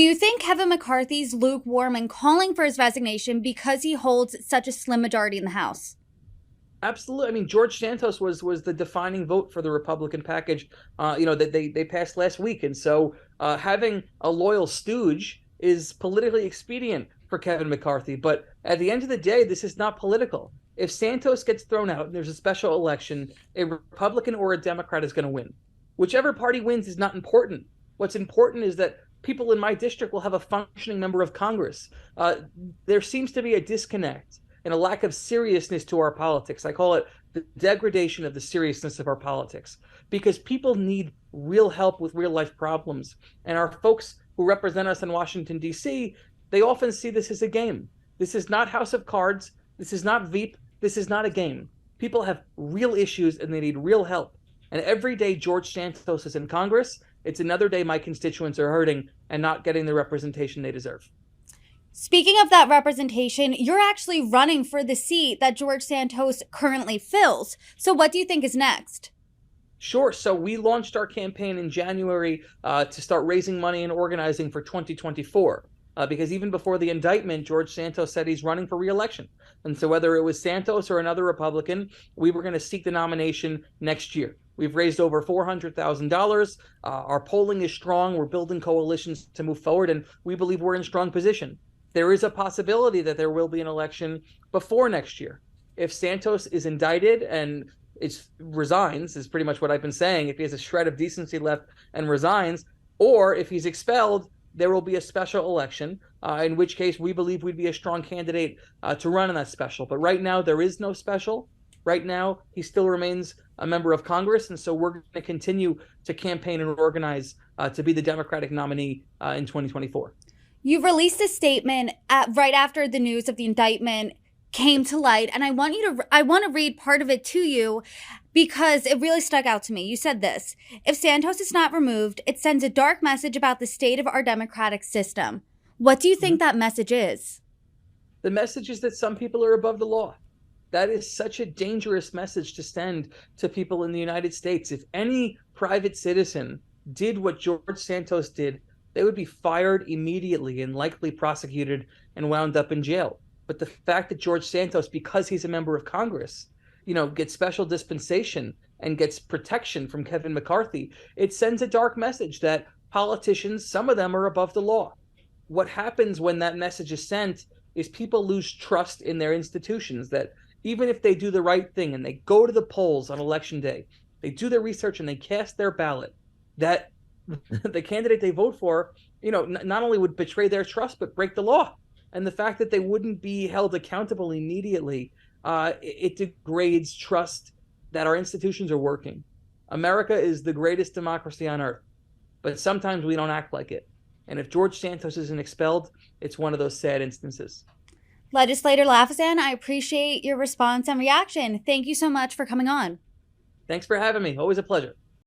you think Kevin McCarthy's lukewarm in calling for his resignation because he holds such a slim majority in the House? Absolutely. I mean, George Santos was the defining vote for the Republican package, that they passed last week, and so having a loyal stooge is politically expedient for Kevin McCarthy. But at the end of the day, this is not political. If Santos gets thrown out and there's a special election, a Republican or a Democrat is going to win. Whichever party wins is not important. What's important is that people in my district will have a functioning member of Congress. There seems to be a disconnect and a lack of seriousness to our politics. I call it the degradation of the seriousness of our politics, because people need real help with real life problems. And our folks who represent us in Washington, D.C., they often see this as a game. This is not House of Cards. This is not Veep. This is not a game. People have real issues and they need real help. And every day George Santos is in Congress, it's another day my constituents are hurting and not getting the representation they deserve. Speaking of that representation, you're actually running for the seat that George Santos currently fills. So what do you think is next? Sure. So we launched our campaign in January to start raising money and organizing for 2024. Because even before the indictment, George Santos said he's running for re-election. And so whether it was Santos or another Republican, we were going to seek the nomination next year. We've raised over $400,000. Our polling is strong. We're building coalitions to move forward, and we believe we're in strong position. There is a possibility that there will be an election before next year. If Santos is indicted and resigns, is pretty much what I've been saying, if he has a shred of decency left and resigns, or if he's expelled, there will be a special election, in which case we believe we'd be a strong candidate to run in that special. But right now, there is no special. Right now, he still remains a member of Congress, and so we're going to continue to campaign and organize to be the Democratic nominee in 2024. You released a statement right after the news of the indictment came to light, and I want to read part of it to you because it really stuck out to me. You said this: "If Santos is not removed, it sends a dark message about the state of our democratic system." What do you think that message is? The message is that some people are above the law. That is such a dangerous message to send to people in the United States. If any private citizen did what George Santos did, they would be fired immediately and likely prosecuted and wound up in jail. But the fact that George Santos, because he's a member of Congress, gets special dispensation and gets protection from Kevin McCarthy, it sends a dark message that politicians, some of them, are above the law. What happens when that message is sent is people lose trust in their institutions, that even if they do the right thing and they go to the polls on election day, they do their research and they cast their ballot, that the candidate they vote for, not only would betray their trust, but break the law. And the fact that they wouldn't be held accountable immediately, it degrades trust that our institutions are working. America is the greatest democracy on earth, but sometimes we don't act like it. And if George Santos isn't expelled, it's one of those sad instances. Legislator Lafazan, I appreciate your response and reaction. Thank you so much for coming on. Thanks for having me. Always a pleasure.